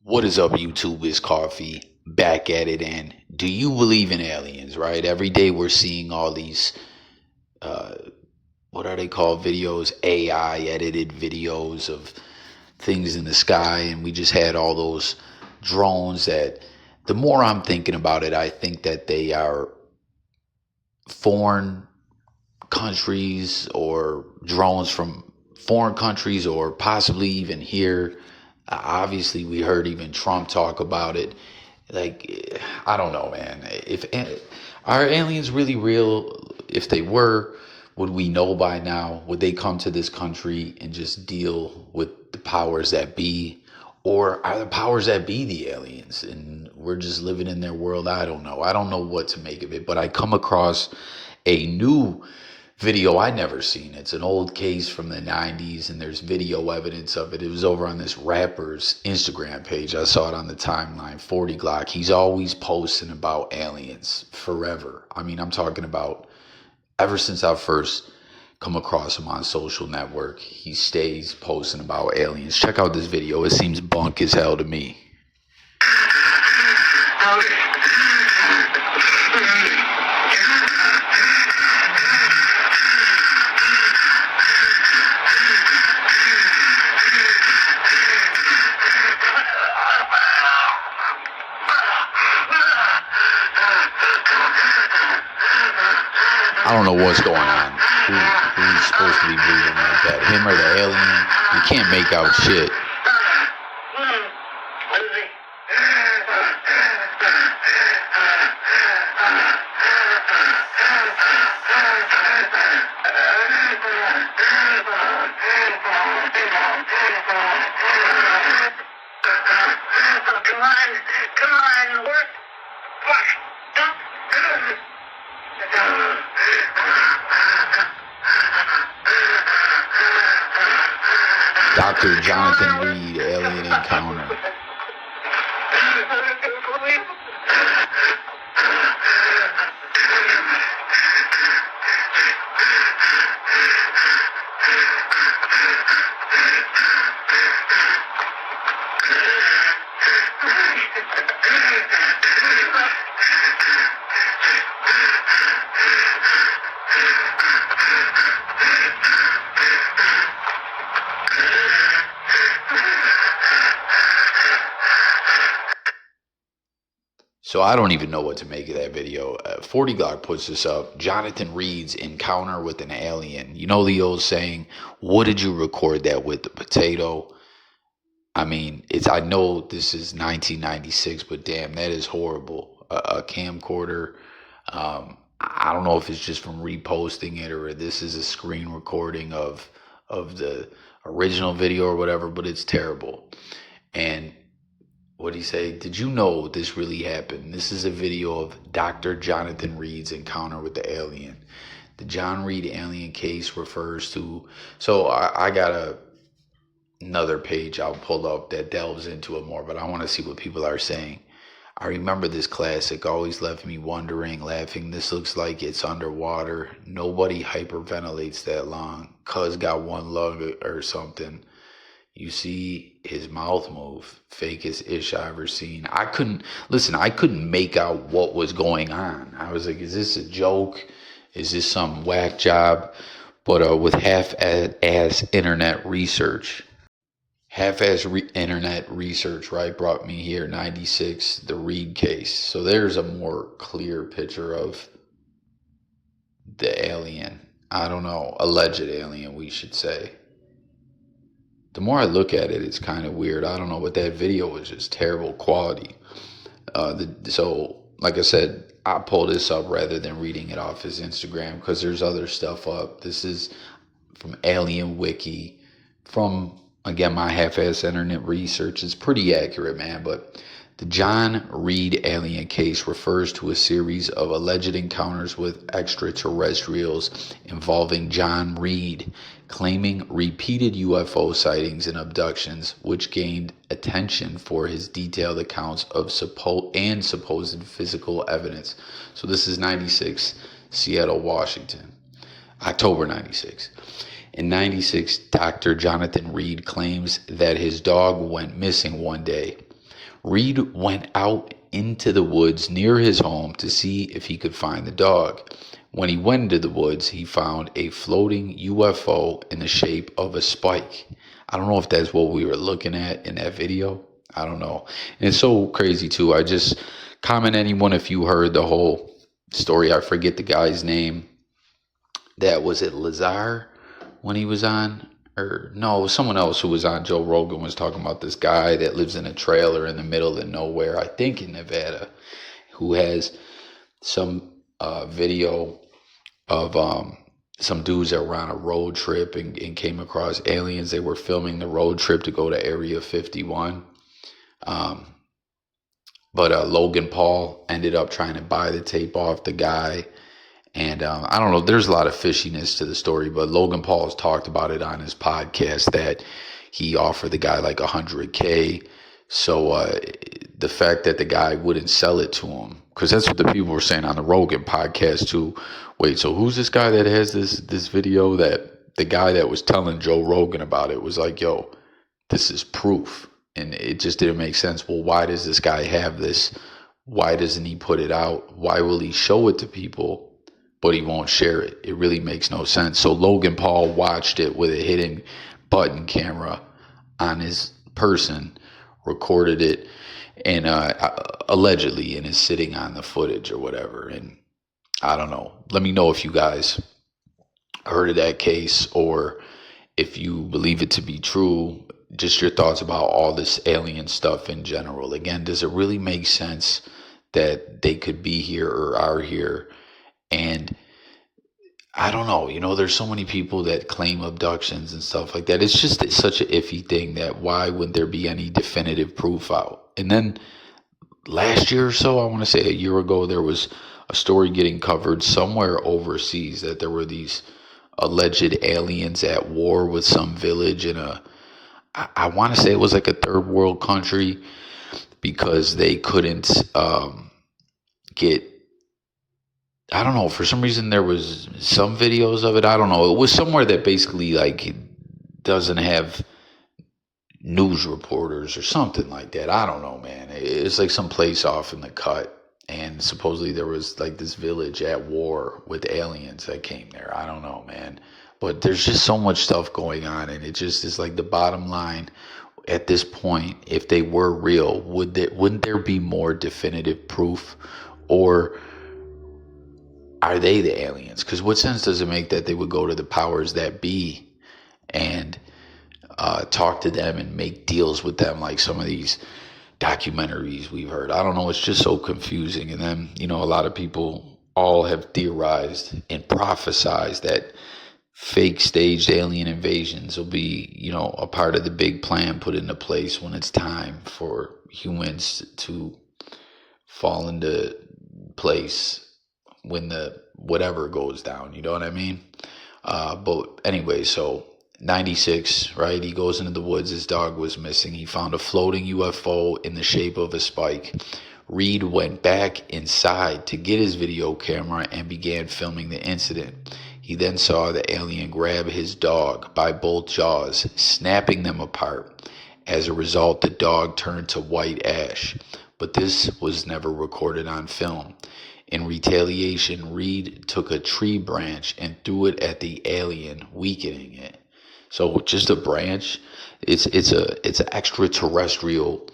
What is up, YouTube? It's Coffee back at it. And do you believe in aliens? Right? Every day we're seeing all these, uh, what are they called? Videos, AI edited videos of things in the sky. And we just had all those drones that the more I'm thinking about it, I think that they are foreign countries or drones from foreign countries or possibly even here. Obviously, we heard even Trump talk about it. Like, I don't know, man. If are aliens really real? If they were, would we know by now? Would they come to this country and just deal with the powers that be? Or are the powers that be the aliens and we're just living in their world? I don't know. I don't know what to make of it. But I come across a new video I never seen. It's an old case from the 90s and there's video evidence of it. It was over on this rapper's Instagram page. I saw it on the timeline, 40 Glock. He's always posting about aliens forever. I mean, I'm talking about ever since I first come across him on social network, he stays posting about aliens. Check out this video. It seems bunk as hell to me. I don't know what's going on. Who's supposed to be breathing like that? Him or the alien? You can't make out shit. Come on, work. Dr. Johnathan Reed, alien encounter. So I don't even know what to make of that video. 40 Glock puts this up. Johnathan Reed's encounter with an alien. You know the old saying, what did you record that with, the potato? I mean, I know this is 1996, but damn, that is horrible. A camcorder. I don't know if it's just from reposting it or this is a screen recording of the original video or whatever, but it's terrible. And what did he say? Did you know this really happened? This is a video of Dr. Johnathan Reed's encounter with the alien. The John Reed alien case refers to... So I got another page I'll pull up that delves into it more, but I want to see what people are saying. I remember this classic, always left me wondering, laughing. This looks like it's underwater. Nobody hyperventilates that long. Cuz got one lung or something. You see his mouth move. Fakest ish I ever seen. I couldn't make out what was going on. I was like, is this a joke? Is this some whack job? But with half-ass internet research. Internet research, right, brought me here, 96, the Reed case. So there's a more clear picture of the alien. I don't know, alleged alien, we should say. The more I look at it, it's kind of weird. I don't know, but that video was just terrible quality. So, like I said, I pulled this up rather than reading it off his Instagram because there's other stuff up. This is from Alien Wiki, from, again, my half-ass internet research. It's pretty accurate, man, but the John Reed alien case refers to a series of alleged encounters with extraterrestrials involving John Reed, claiming repeated UFO sightings and abductions, which gained attention for his detailed accounts of supposed physical evidence. So this is 96, Seattle, Washington, October 96. In 96, Dr. Johnathan Reed claims that his dog went missing one day. Reed went out into the woods near his home to see if he could find the dog. When he went into the woods, he found a floating UFO in the shape of a spike. I don't know if that's what we were looking at in that video. I don't know. And it's so crazy too. I just comment anyone if you heard the whole story. I forget the guy's name. That was it Lazar when he was on, or no, it was someone else who was on. Joe Rogan was talking about this guy that lives in a trailer in the middle of nowhere, I think in Nevada, who has some video of some dudes that were on a road trip and came across aliens. They were filming the road trip to go to Area 51. But Logan Paul ended up trying to buy the tape off the guy. And I don't know, there's a lot of fishiness to the story, but Logan Paul has talked about it on his podcast that he offered the guy like $100K. So the fact that the guy wouldn't sell it to him, because that's what the people were saying on the Rogan podcast too. Wait, so who's this guy that has this video? That the guy that was telling Joe Rogan about it was like, yo, this is proof. And it just didn't make sense. Well, why does this guy have this? Why doesn't he put it out? Why will he show it to people, but he won't share it? It really makes no sense. So Logan Paul watched it with a hidden button camera on his person, recorded it, and allegedly, and is sitting on the footage or whatever. And I don't know. Let me know if you guys heard of that case, or if you believe it to be true. Just your thoughts about all this alien stuff in general. Again, does it really make sense that they could be here or are here? And I don't know, there's so many people that claim abductions and stuff like that. It's just such an iffy thing that why would there be any definitive proof out? And then last year or so, I want to say a year ago, there was a story getting covered somewhere overseas that there were these alleged aliens at war with some village in I want to say it was like a third world country, because they couldn't get, I don't know, for some reason there was some videos of it. I don't know. It was somewhere that basically like doesn't have news reporters or something like that. I don't know, man. It's like some place off in the cut. And supposedly there was like this village at war with aliens that came there. I don't know, man. But there's just so much stuff going on. And it just is like the bottom line at this point. If they were real, wouldn't there be more definitive proof? Or are they the aliens? Because what sense does it make that they would go to the powers that be and talk to them and make deals with them like some of these documentaries we've heard? I don't know. It's just so confusing. And then, a lot of people all have theorized and prophesized that fake staged alien invasions will be, a part of the big plan put into place when it's time for humans to fall into place when the whatever goes down. You know what I mean? But anyway, so 96, right? He goes into the woods. His dog was missing. He found a floating UFO in the shape of a spike. Reed went back inside to get his video camera and began filming the incident. He then saw the alien grab his dog by both jaws, snapping them apart. As a result, the dog turned to white ash. But this was never recorded on film. In retaliation, Reed took a tree branch and threw it at the alien, weakening it. So just a branch, it's an extraterrestrial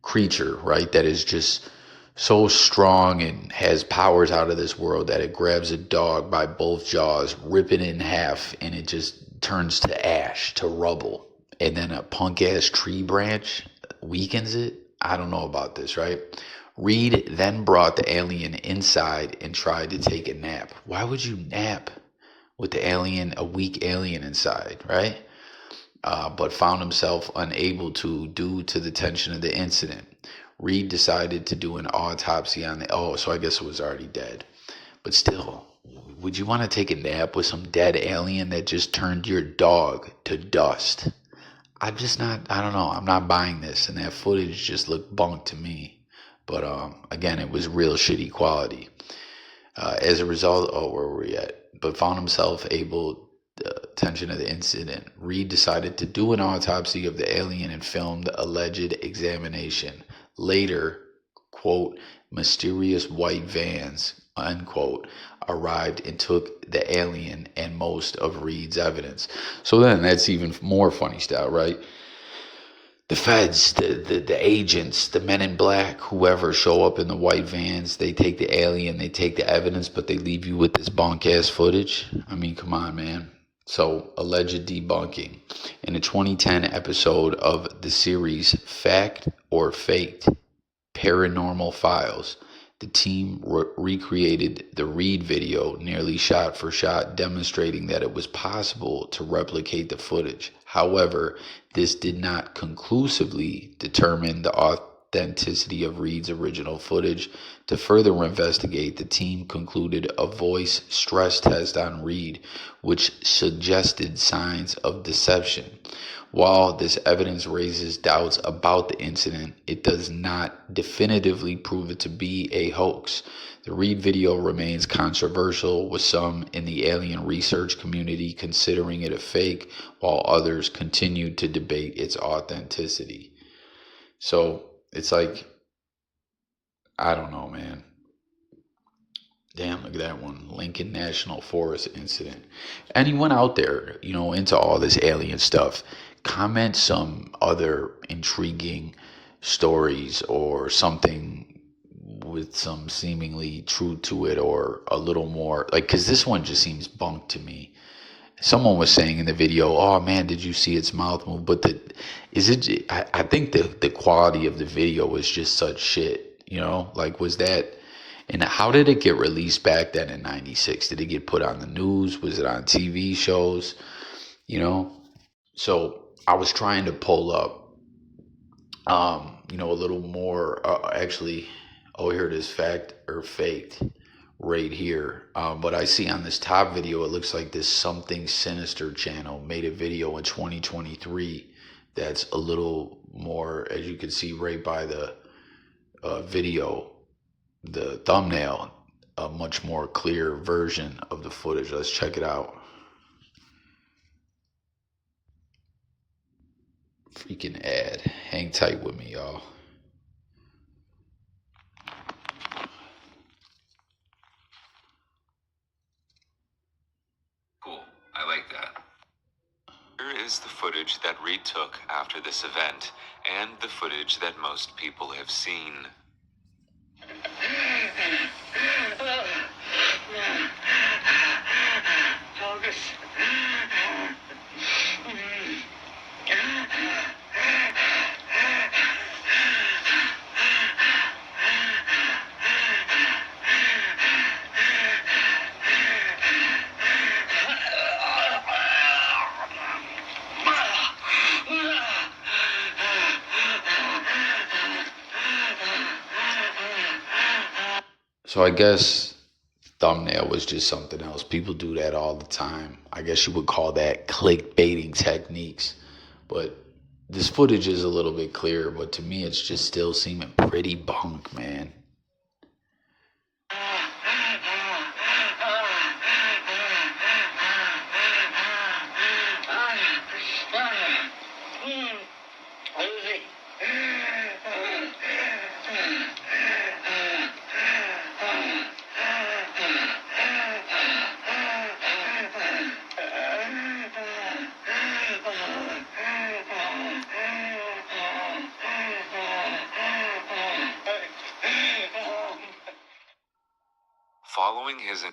creature, right? That is just so strong and has powers out of this world that it grabs a dog by both jaws, rip it in half, and it just turns to ash, to rubble. And then a punk ass tree branch weakens it. I don't know about this, right? Reed then brought the alien inside and tried to take a nap. Why would you nap with the alien, a weak alien inside, right? But found himself unable to due to the tension of the incident. Reed decided to do an autopsy on so I guess it was already dead. But still, would you want to take a nap with some dead alien that just turned your dog to dust? I don't know. I'm not buying this. And that footage just looked bunk to me. But again, it was real shitty quality. As a result, where were we at? But found himself attention of the incident, Reed decided to do an autopsy of the alien and filmed the alleged examination. Later, quote, mysterious white vans, unquote, arrived and took the alien and most of Reed's evidence. So then that's even more funny style, right? The feds, the agents, the men in black, whoever show up in the white vans, they take the alien, they take the evidence, but they leave you with this bunk ass footage. I mean, come on, man. So, alleged debunking. In a 2010 episode of the series Fact or Faked Paranormal Files, the team recreated the Reed video nearly shot for shot, demonstrating that it was possible to replicate the footage. However, this did not conclusively determine the authenticity of Reed's original footage. To further investigate, the team concluded a voice stress test on Reed, which suggested signs of deception. While this evidence raises doubts about the incident, it does not definitively prove it to be a hoax. The Reed video remains controversial, with some in the alien research community considering it a fake, while others continue to debate its authenticity. So it's like, I don't know, man. Damn, look at that one. Lincoln National Forest incident. Anyone out there, into all this alien stuff, comment some other intriguing stories or something with some seemingly truth to it, or a little more, like, because this one just seems bunk to me. Someone was saying in the video, oh man, did you see its mouth move? But I think the quality of the video was just such shit, like, was that, and how did it get released back then in 96? Did it get put on the news? Was it on TV shows? So I was trying to pull up, a little more, actually, oh, here it is, fact or faked right here. But I see on this top video, it looks like this Something Sinister channel made a video in 2023 that's a little more, as you can see right by the video, the thumbnail, a much more clear version of the footage. Let's check it out. Freaking ad. Hang tight with me, y'all. Cool. I like that. Here is the footage that Reed took after this event, and the footage that most people have seen. Focus. So I guess thumbnail was just something else. People do that all the time. I guess you would call that clickbaiting techniques. But this footage is a little bit clearer, but to me it's just still seeming pretty bunk, man. Following his...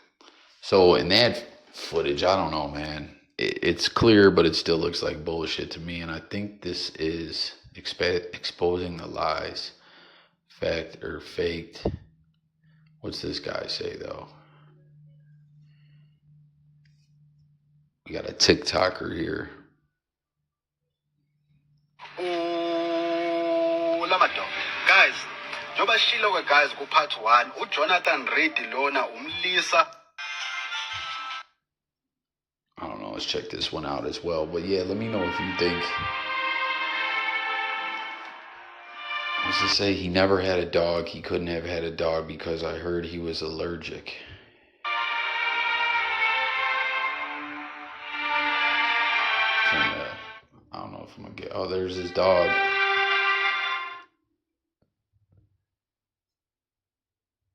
So in that footage, I don't know, man. It's clear, but it still looks like bullshit to me. And I think this is exposing the lies, fact or faked. What's this guy say, though? We got a TikToker here. Guys, njoba shilo ke guys ku part 1 uJohnathan Reed lona umlisa. I don't know, let's check this one out as well. But yeah, let me know if you think. What's to say? He never had a dog. He couldn't have had a dog because I heard he was allergic. I'm gonna get. Oh, there's his dog.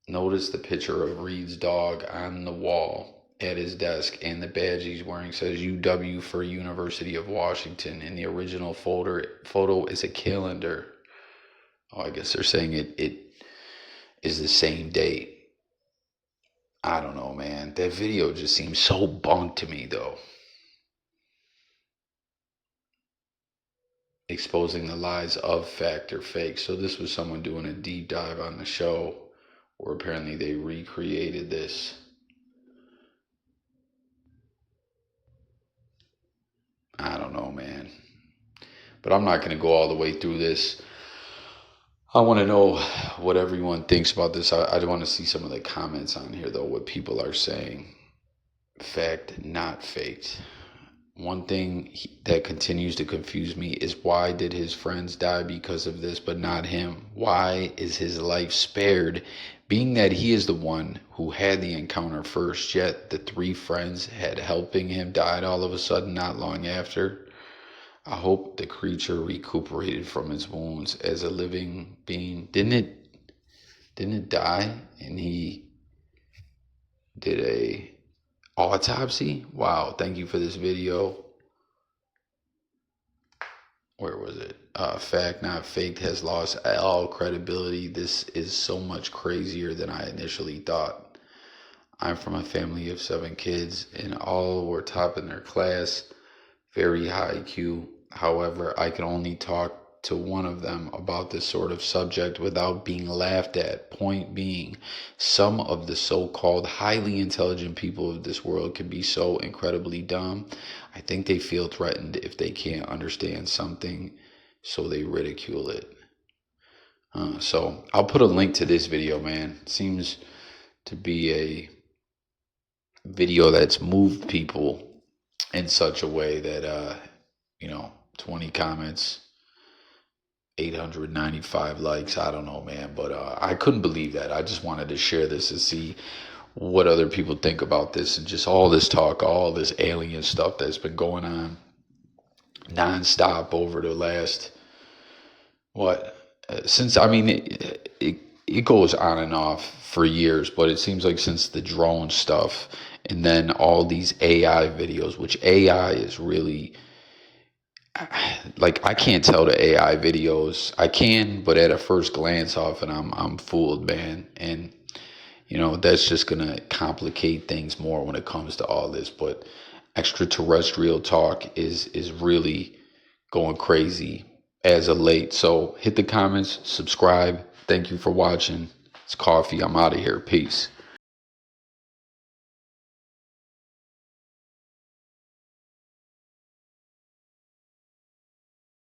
Notice the picture of Reed's dog on the wall at his desk, and the badge he's wearing says UW for University of Washington. And the original photo is a calendar. Oh, I guess they're saying it is the same date. I don't know, man. That video just seems so bunk to me, though. Exposing the lies of fact or fake. So this was someone doing a deep dive on the show, where apparently they recreated this. I don't know, man. But I'm not going to go all the way through this. I want to know what everyone thinks about this. I want to see some of the comments on here, though, what people are saying. Fact, not faked. One thing that continues to confuse me is, why did his friends die because of this, but not him? Why is his life spared, being that he is the one who had the encounter first, yet the 3 friends had helping him died all of a sudden not long after? I hope the creature recuperated from its wounds as a living being. Didn't it die and he did a autopsy? Wow, thank you for this video. Where was it? Fact, not faked, has lost all credibility. This is so much crazier than I initially thought. I'm from a family of 7 kids, and all were top in their class, very high IQ. However, I can only talk to one of them about this sort of subject without being laughed at. Point being, some of the so-called highly intelligent people of this world can be so incredibly dumb. I think they feel threatened if they can't understand something, so they ridicule it. So I'll put a link to this video, man. It seems to be a video that's moved people in such a way that, 20 comments, 895 likes. I don't know, man, but I couldn't believe that. I just wanted to share this and see what other people think about this, and just all this talk, all this alien stuff that's been going on nonstop over the last, since, it goes on and off for years, but it seems like since the drone stuff, and then all these AI videos, which AI is really, like, I can't tell the AI videos. I can, but at a first glance off, and I'm fooled, man. And that's just gonna complicate things more when it comes to all this. But extraterrestrial talk is really going crazy as of late. So hit the comments, subscribe. Thank you for watching. It's Coffee. I'm out of here. Peace.